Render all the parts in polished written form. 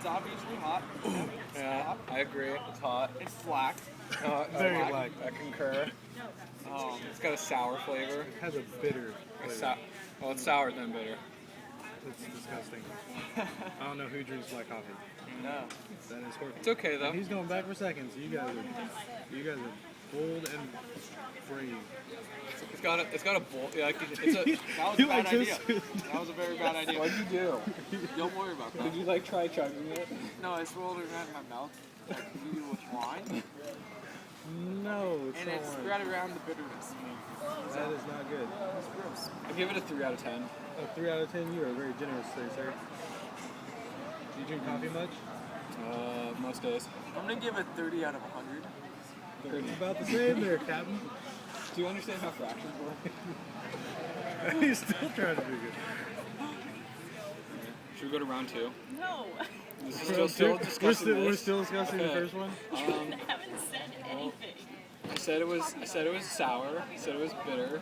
It's obviously hot. Yeah, I agree. It's hot. It's black. Very black. I concur. It's got a sour flavor. It has a bitter flavor. Well, it's sour then bitter. It's disgusting. I don't know who drinks black coffee. No. That is horrible. It's okay though. And he's going back for seconds. You guys are bold and brave. It's got a bowl. Yeah, That was a bad idea. That was a very bad idea. What'd you do? Don't worry about that. Did you like try chugging it? No, I swirled it around in my mouth. Like you do with wine. No, it's And not it wine. spread around the bitterness. That is not good. It's gross. I give it a 3 out of 10. A 3 out of 10. You are very generous, sir. Do you drink coffee much? Most days. I'm gonna give it 30 out of 100. It's about the same there, Captain. Do you understand how fractions work? He's still trying to do good. Should we go to round 2? No. This is still discussing We're this. still discussing the Okay. first one. I haven't said anything. I said it was sour. I said it was bitter.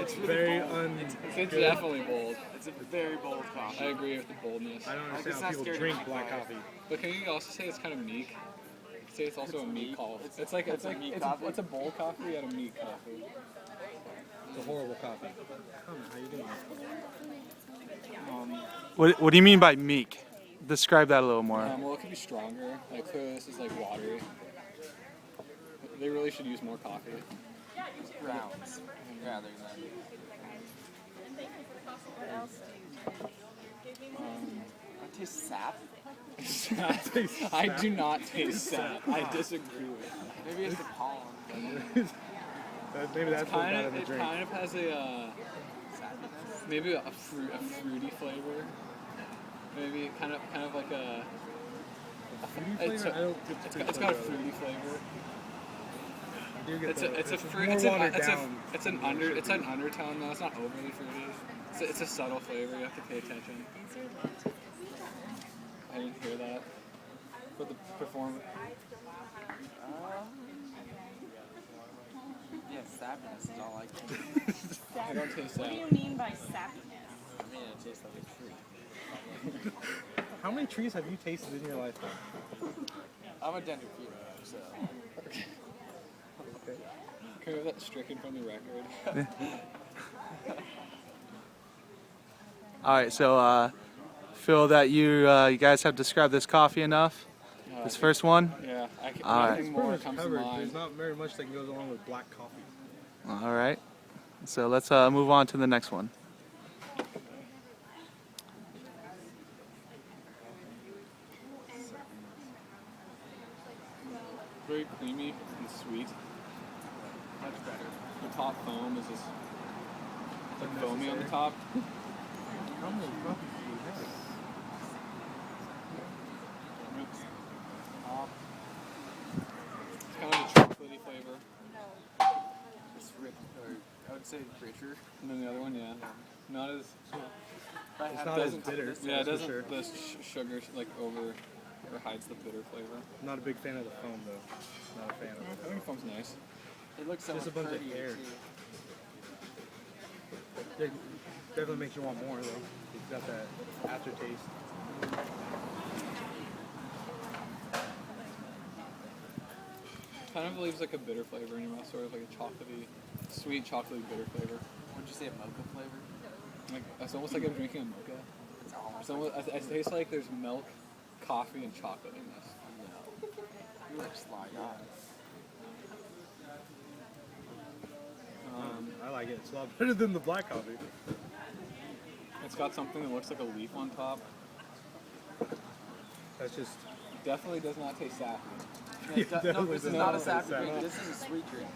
It's really Very bold. It's definitely bold. It's a very bold coffee. I agree with the boldness. I don't Like, it's understand how not people scared to drink drink black black. coffee. But can you also say it's kind of meek? Say it's also a meek coffee. It's like a meek it's coffee? it's a bold coffee and a meek coffee. It's a horrible coffee. Comment, how you doing? What do you mean by meek? Describe that a little more. Well, it could be stronger. Like clearly this is like watery. They really should use more coffee. Rounds rather than. I taste sap. I do not taste sap. I disagree with that. Maybe it's the pollen. Maybe that's what got in the It drink. kind of has a maybe a fruity flavor. Maybe kind of like a. Fruity It's flavor? I don't it's got a fruity flavor. I do get It's the- a fruit. more It's watered an down. it's an undertone though. It's not overly fruity. It's a subtle flavor. You have to pay attention. I didn't hear that. But the performance. Yeah, sappiness is all I can. I don't taste What do that. you mean by sappiness? I mean, it tastes like a fruit. How many trees have you tasted in your life? I'm a dendrophile, so. Can we have that stricken from the record? All right, so feel that you guys have described this coffee enough. This first one. Yeah, All right. nothing more Pretty much comes to covered. mind. There's not very much that goes along with black coffee. All right. So let's move on to the next one. Very creamy and sweet. Much better. The top foam is just like foamy on the top. How many coffees do you have? It's kind of a chocolatey flavor. It's rich, or I would say richer. And then the other one, yeah. Not as. It's not as bitter. Yeah, it that's doesn't. for sure. The sugar like over or hides the bitter flavor. I'm not a big fan of the foam though. Not a fan of I it. think foam's nice. It looks so Just a bunch of pretty, air. too. It definitely makes you want more though. It's got that aftertaste. Kind of leaves like a bitter flavor in your mouth, sort of like a chocolatey, sweet chocolatey bitter flavor. Would you say a mocha flavor? Like it's almost like I'm drinking a mocha. It's almost. It's almost, I taste like there's milk, coffee, and chocolate in this. No. You're a sly guy. I like it. It's a lot better than the black coffee. It's got something that looks like a leaf on top. That's just Definitely does not taste sappy. No, definitely this is does not not a sappy taste drink. sap. This is a sweet drink.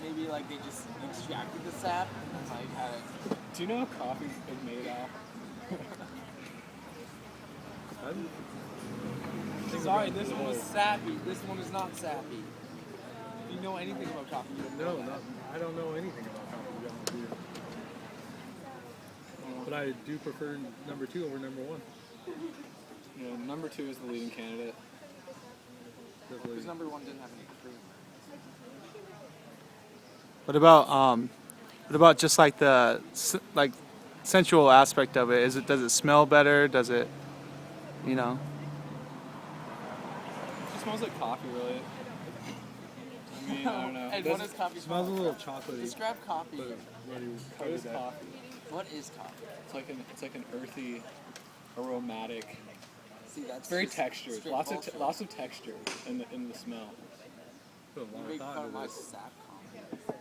Maybe like they just extracted the sap and like had it. Do you know how coffee is made out? Sorry, this one was sappy. This one is not sappy. If you know anything about coffee, you would know no, that. I don't know anything about coffee. To be honest with you. But I do prefer number 2 over number 1. Yeah, number 2 is the leading candidate. Definitely. Because number 1 didn't have any cream. What about just like the sensual aspect of it? Does it smell better? Does it, you know? smells like coffee, really. I mean, I don't know. Hey, what is coffee? It smells a little chocolatey. Describe coffee. But what do you What is that? coffee? What is coffee? It's like an earthy, aromatic. See, that's It's very just textured. straight bullshit. Lots of texture in the smell. Put a lot You of make thought fun of into my this. sap comment.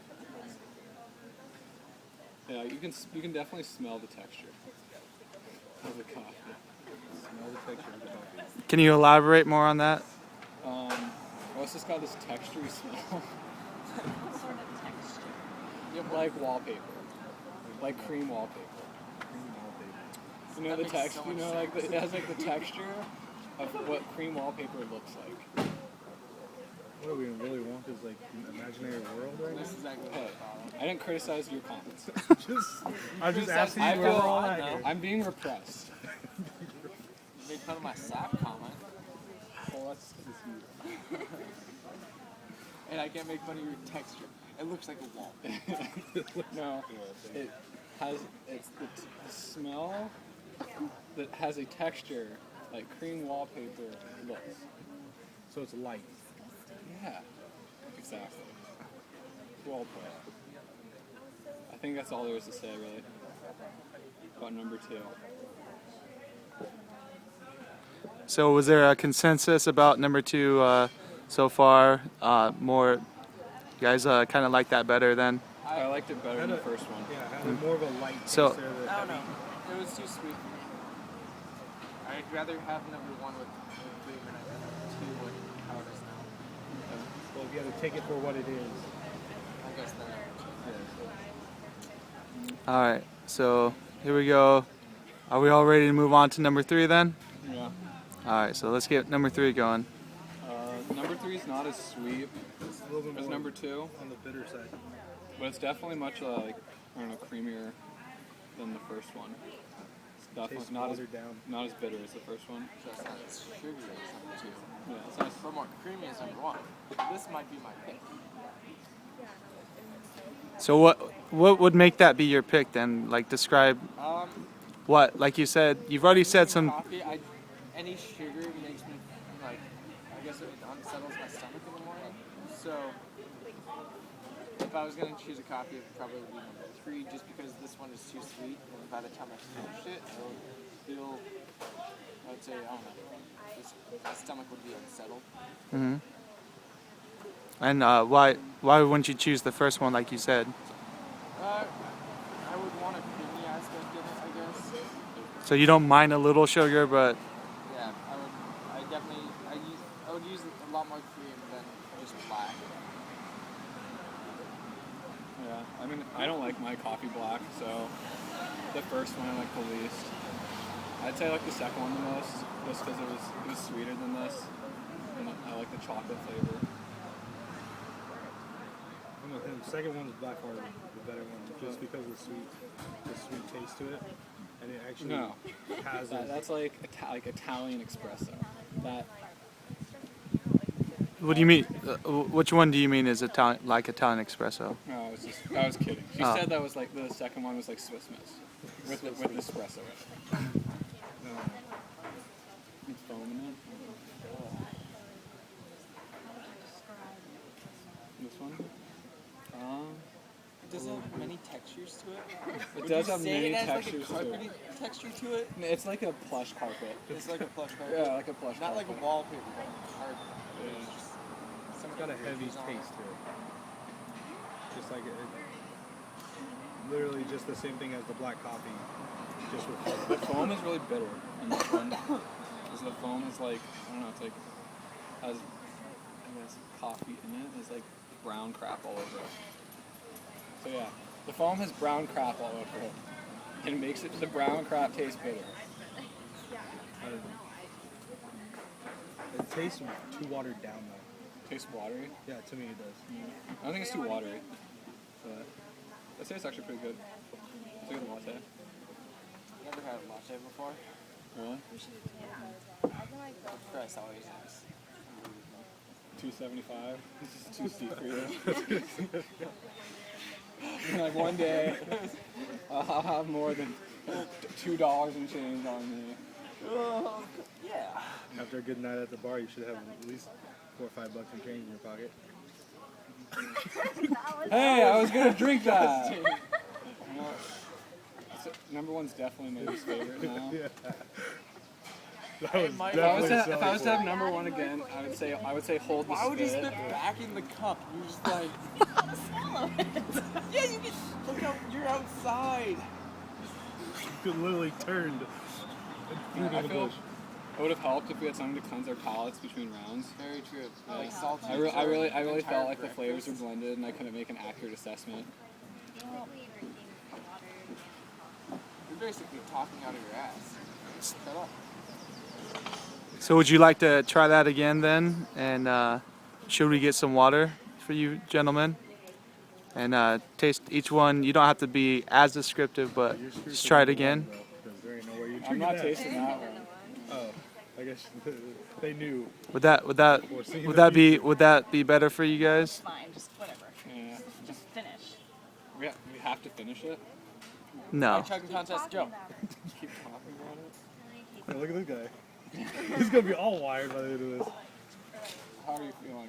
Yeah, you can definitely smell the texture of the coffee. Smell the texture of the coffee. Can you elaborate more on that? Well, it's just got this textury smell, What sort of texture? like wallpaper, like cream wallpaper. You know That the makes text. so You much know, like sense. it has like the texture of what cream wallpaper looks like. What do we really want is like an imaginary world right This is exactly what I Hey, thought. I didn't criticize your comments. now? I'm just asking I you where feel- we're all I at know. here. I'm being repressed. You made fun of my sap comment, Well, that's you. and I can't make fun of your texture. It looks like a wall. No, it has it's the smell that has a texture like cream wallpaper looks. So it's light. Yeah, exactly. Well put. I think that's all there is to say, really, about number 2. So was there a consensus about number 2 so far? More, you guys kind of like that better then? I liked it better than the Had a- first one. Yeah, had a more of a light taste So- there. I don't know. It was too sweet for me. I'd rather have number 1 with flavor than number 2 with how it is now. Well, you got to take it for what it is. I guess then. All right, so here we go. Are we all ready to move on to number 3 then? Yeah. All right, so let's get number 3 going. Number 3 is not as sweet It's a little bit as more number 2, on the bitter side. but it's definitely much like I don't know, creamier than the first one. It's definitely Tastes not as watered down. not as bitter as the first one. So it's not as sugary as number 2. Yeah, it's nice. But more creamy as number 1. This might be my pick. So what would make that be your pick then? Like describe Um, what? Like you said, you've already said some. coffee. Any sugar makes me like. I guess it unsettles my stomach in the morning. So if I was gonna choose a coffee, it probably would be number 3, just because this one is too sweet. And by the time I finish it, it'll feel. I would say I don't know. My stomach would be unsettled. Mhm. And why wouldn't you choose the first one like you said? I would want a creamy aspect in it, I guess. So you don't mind a little sugar, but Yeah, I would. I would use a lot more cream than just black. Yeah, I mean, I don't like my coffee black, so the first one I like the least. I'd say I like the second one the most, just because it was sweeter than this, and I like the chocolate flavor. I'm with him. The second one's by far the better one, just because of the sweet taste to it, and it actually No, has that's like Italian espresso. That what do you mean? Which one do you mean is Italian espresso? no, I was kidding. She Oh. said that was like the second one was like Swiss Miss with espresso in it. And foam in it. This one. Does it have many textures to it? It Would does you have say many it has textures like a to carpety it. texture to it? It's like a plush carpet. It's like a plush carpet. Yeah, like a plush Not like carpet. a wallpaper, but a carpet. Yeah. It's just it's got a heavy It's on. taste to it. Just like literally just the same thing as the black coffee, just with The foam is really bitter in this one. Because the foam is like, I don't know, it's like, has, I guess, coffee in it. It's like brown crap all over it. So yeah, the foam has brown crap all over it. And it makes the brown crap taste bitter. I don't know. It tastes too watered down though. Tastes watery. Yeah, to me it does. I don't think it's too watery. But I'd say it's actually pretty good. It's a good latte. never had a latte before. Really? The price always is. $2.75. This is too steep for you. Like one day, I'll have more than $2 and change on me. Yeah. After a good night at the bar, you should have at least 4 or 5 bucks in change in your pocket. Hey, I was gonna drink that. Well, so number one's definitely Mary's favorite now. Yeah. That was Mike, If I was definitely to, if I was to have number one again, I would say hold the Why would you spit. spit back in the cup? You're just like, Gotta swallow it. yeah, you can. Look out, you're outside. You could literally turned and threw I it in the feel bush. it would have helped if we had something to cleanse our palates between rounds. Very true. Yeah. Like salty. I really entire felt like the flavors were breakfast. blended, and I couldn't make an accurate assessment. You're basically talking out of your ass. Shut up. So would you like to try that again then? And should we get some water for you gentlemen? And taste each one. You don't have to be as descriptive, but You're screwed just for try it number again. one, though, 'cause there ain't no way you're I'm drinking not that. tasting that one. Oh, I guess they knew. Would that Foreseen would the that be future. would that be better for you guys? Fine, just whatever. Yeah. Just finish. We have to finish it. No. Chugging contest, Joe. Keep talking about it. Hey, look at this guy. He's gonna be all wired by the end of this. How are you feeling?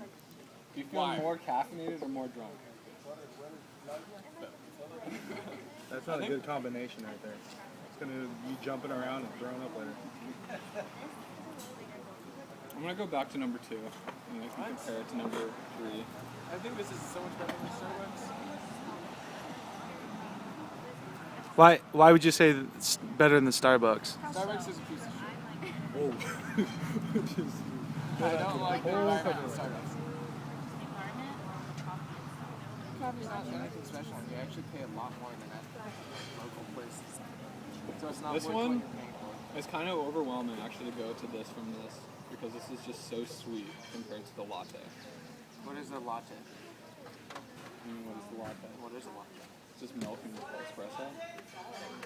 Do you feel Why? more caffeinated or more drunk? That's not a good combination right there. It's gonna be jumping around and throwing up later. I'm gonna go back to number two, and I can compare it to number three. I think this is so much better than Starbucks. Why would you say it's better than Starbucks? Starbucks is a piece of shit. Whoa. I don't like the environment at Starbucks. Environment, Coffee's not anything special. You actually pay a lot more than at local places. So it's not This worth one? what you're paying for. It's kind of overwhelming actually to go to this from this because this is just so sweet compared to the latte. What is a latte? What is the latte? What is a latte? It's just milk and espresso.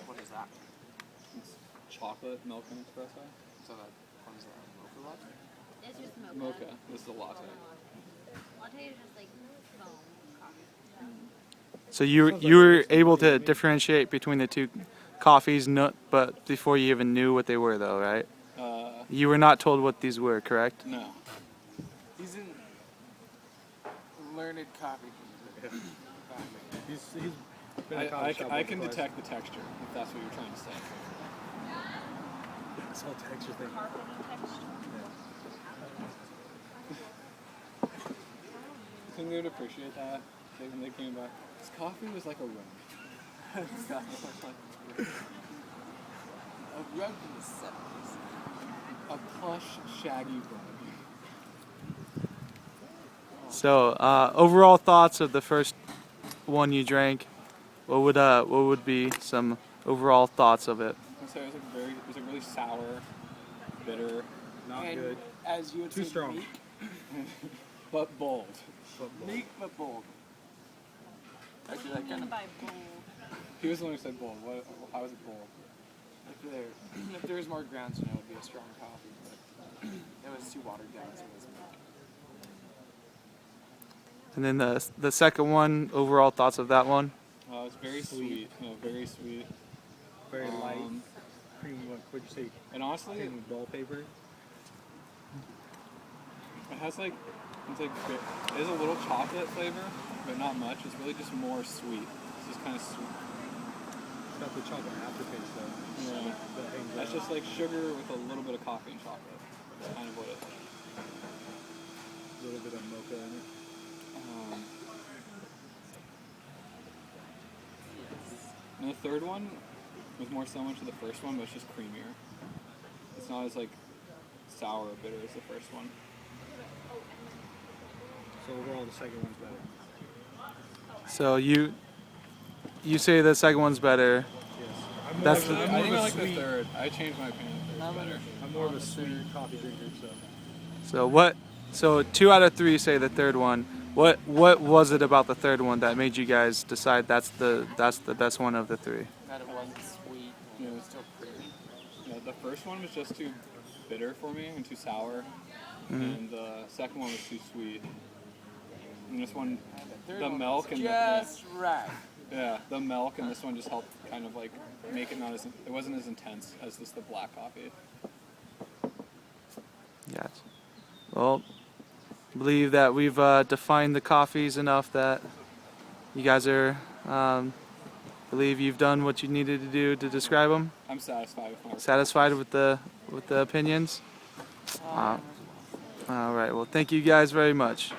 What is that? It's chocolate, milk, and espresso. So that what is that? Mocha latte? It's just mocha. Mocha. This is a latte. Latte is just like foam coffee. So you were able to differentiate between the two coffees, but before you even knew what they were, though, right? You were not told what these were, correct? No. He's in learned coffee. He's been a coffee I shop can once or twice. detect the texture if that's what you're trying to say. This whole texture thing. carpeting texture. I think they would appreciate that when they came back. This coffee was like a ring. A rug in the 70s. A plush, shaggy rug. So overall thoughts of the first one you drank. What would be some overall thoughts of it? I'd say it was like really sour, bitter, Not And good. as you would Too say, strong. meek, but bold. meek but bold. Actually, that kind of By bold. He was the one who said bold. How was it bold? if there was more grounds, it would be a strong coffee, but it was too watered down, so it wasn't. And then the second one, overall thoughts of that one? It's very sweet. No, very sweet. Very light. Um, Cream, what'd you say? And honestly, Cream with wallpaper. it has like, there's a little chocolate flavor, but not much. It's really just more sweet. It's just kind of sweet. It's got the chocolate aftertaste though. Yeah. That hangs That's out. just like sugar with a little bit of coffee and chocolate. That's kind of what it is. A little bit of mocha in it. And the third one was more similar to the first one, but it's just creamier. It's not as like sour or bitter as the first one. So overall, the second one's better. So you say the second one's better. Yes. I'm more That's of the- a- I I'm more think of I a like the sweet. third. I changed my opinion. The third's better. I'm more of a sweet coffee drinker, so. So what? So 2 out of 3 say the third one. What was it about the third one that made you guys decide that's the best one of the 3? That it wasn't sweet, and it was still creamy. Yeah, the first one was just too bitter for me and too sour, and the second one was too sweet. And this one, Third the one milk was and just right. the milk and this one just helped kind of like make it it wasn't as intense as the black coffee. Yes. Well, believe that we've defined the coffees enough that you guys are believe you've done what you needed to do to describe them. I'm satisfied with my Satisfied with the opinions. All right. Well, thank you guys very much.